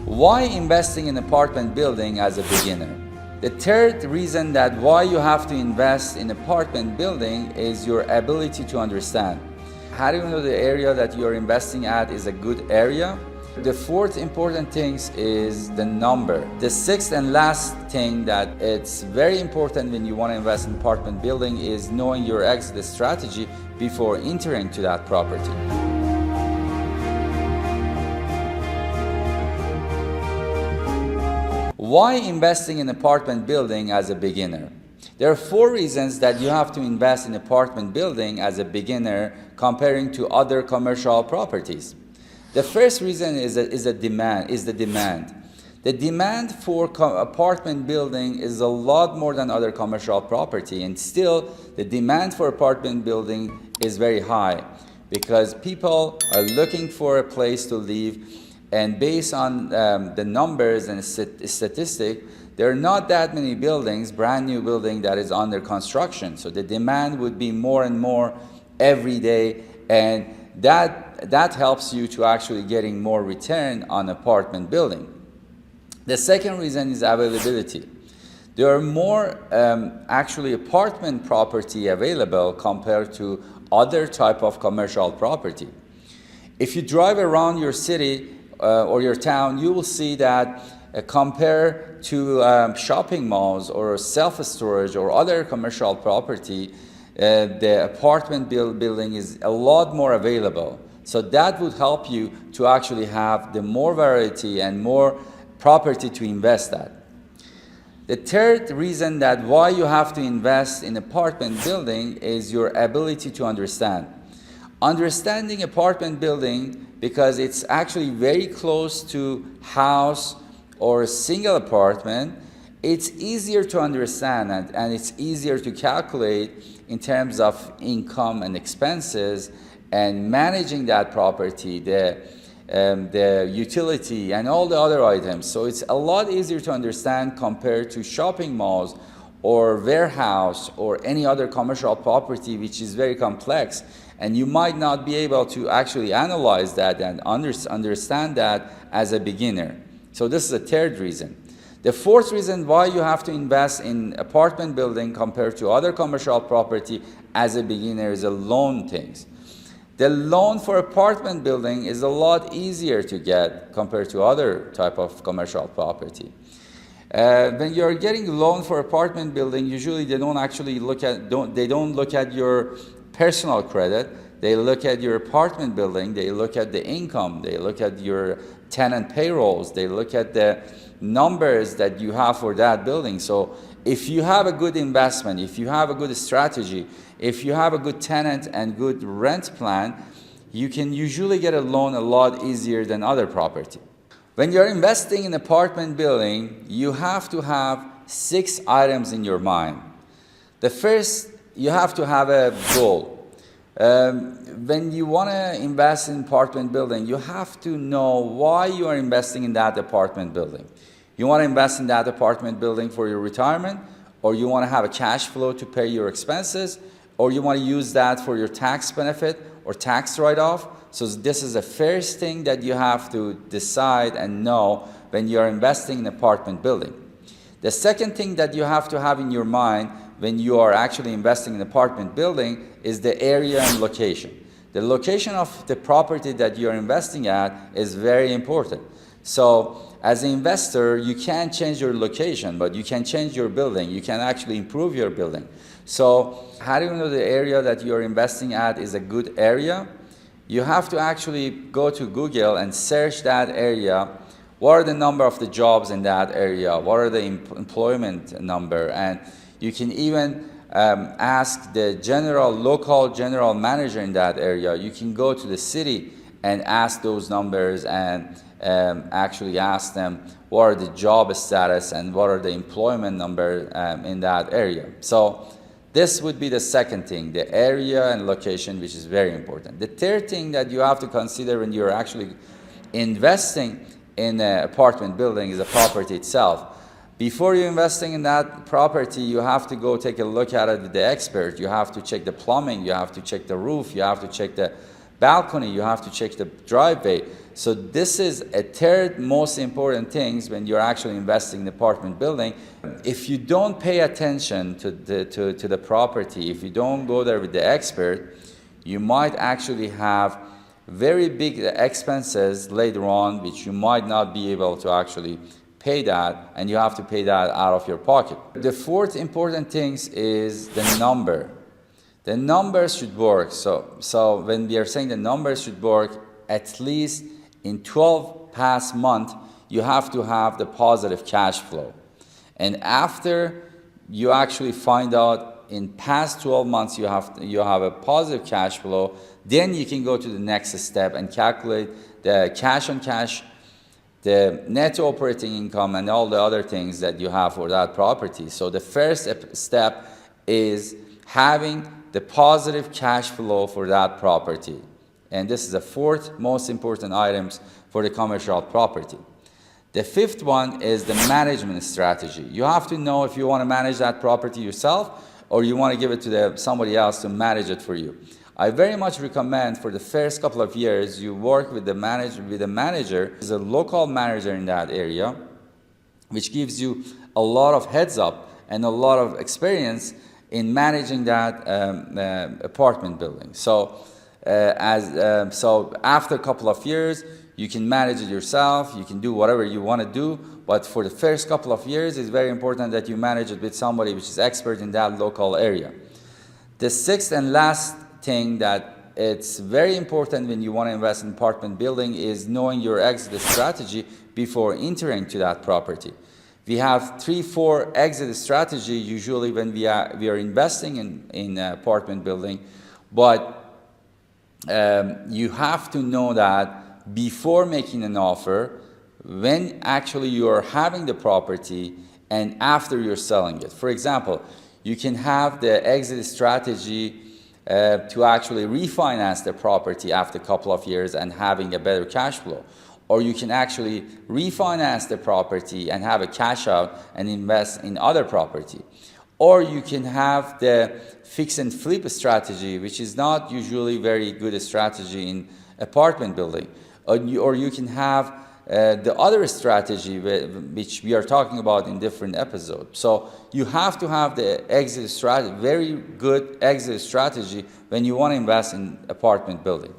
Why investing in apartment building as a beginner? The third reason that why you have to invest in apartment building is your ability to understand. How do you know the area that you're investing at is a good area? The fourth important thing is the number. The sixth and last thing that it's very important when you want to invest in apartment building is knowing your exit strategy before entering to that property. Why investing in apartment building as a beginner? There are four reasons that you have to invest in apartment building as a beginner comparing to other commercial properties. The first reason is the demand. The demand for apartment building is a lot more than other commercial property, and still the demand for apartment building is very high because people are looking for a place to live. And based on the numbers and statistic, there are not that many buildings, brand new building that is under construction. So the demand would be more and more every day, and that helps you to actually getting more return on apartment building. The second reason is availability. There are more actually apartment property available compared to other type of commercial property. If you drive around your city, or your town, you will see that compared to shopping malls or self-storage or other commercial property, the apartment building is a lot more available. So that would help you to actually have the more variety and more property to invest at. The third reason that why you have to invest in apartment building is your ability to understand. Understanding apartment building, because it's actually very close to house or a single apartment, it's easier to understand and it's easier to calculate in terms of income and expenses and managing that property, the utility and all the other items. So it's a lot easier to understand compared to shopping malls or warehouse or any other commercial property, which is very complex. And you might not be able to actually analyze that and understand that as a beginner. So this is the third reason. The fourth reason why you have to invest in apartment building compared to other commercial property as a beginner is the loan things. The loan for apartment building is a lot easier to get compared to other type of commercial property. When you're getting a loan for apartment building, usually they don't look at your personal credit. They look at your apartment building, they look at the income, they look at your tenant payrolls, they look at the numbers that you have for that building. So if you have a good investment, if you have a good strategy, if you have a good tenant and good rent plan, you can usually get a loan a lot easier than other property. When you're investing in apartment building, you have to have 6 items in your mind. The first, you have to have a goal. When you want to invest in apartment building, you have to know why you are investing in that apartment building. You want to invest in that apartment building for your retirement, or you want to have a cash flow to pay your expenses, or you want to use that for your tax benefit or tax write-off. So this is the first thing that you have to decide and know when you are investing in apartment building. The second thing that you have to have in your mind when you are actually investing in apartment building is the area and location. The location of the property that you are investing at is very important. So as an investor, you can't change your location, but you can change your building. You can actually improve your building. So how do you know the area that you are investing at is a good area? You have to actually go to Google and search that area. What are the number of the jobs in that area? What are the employment number? And you can even ask the local general manager in that area. You can go to the city and ask those numbers and actually ask them what are the job status and what are the employment number in that area. So this would be the second thing, the area and location, which is very important. The third thing that you have to consider when you're actually investing in an apartment building is the property itself. Before you're investing in that property, you have to go take a look at it with the expert. You have to check the plumbing, you have to check the roof, you have to check the balcony, you have to check the driveway. So this is a third most important things when you're actually investing in apartment building. If you don't pay attention to the property, if you don't go there with the expert, you might actually have very big expenses later on, which you might not be able to actually pay that, and you have to pay that out of your pocket. The fourth important thing is the number. The numbers should work. So when we are saying the numbers should work, at least in 12 past months, you have to have the positive cash flow. And after you actually find out in past 12 months you have a positive cash flow, then you can go to the next step and calculate the cash on cash, the net operating income, and all the other things that you have for that property. So the first step is having the positive cash flow for that property. And this is the fourth most important items for the commercial property. The fifth one is the management strategy. You have to know if you want to manage that property yourself or you want to give it to somebody else to manage it for you. I very much recommend for the first couple of years you work with the manager, who's a local manager in that area, which gives you a lot of heads up and a lot of experience in managing that apartment building. So after a couple of years, you can manage it yourself, you can do whatever you want to do, but for the first couple of years, it's very important that you manage it with somebody which is expert in that local area. The sixth and last thing that it's very important when you want to invest in apartment building is knowing your exit strategy before entering to that property. We have 3-4 exit strategy usually when we are investing in apartment building, but you have to know that before making an offer, when actually you are having the property and after you're selling it. For example, you can have the exit strategy to actually refinance the property after a couple of years and having a better cash flow. Or you can actually refinance the property and have a cash out and invest in other property. Or you can have the fix and flip strategy, which is not usually very good strategy in apartment building. Or you can have the other strategy which we are talking about in different episodes. So you have to have the exit strategy, very good exit strategy when you want to invest in apartment building.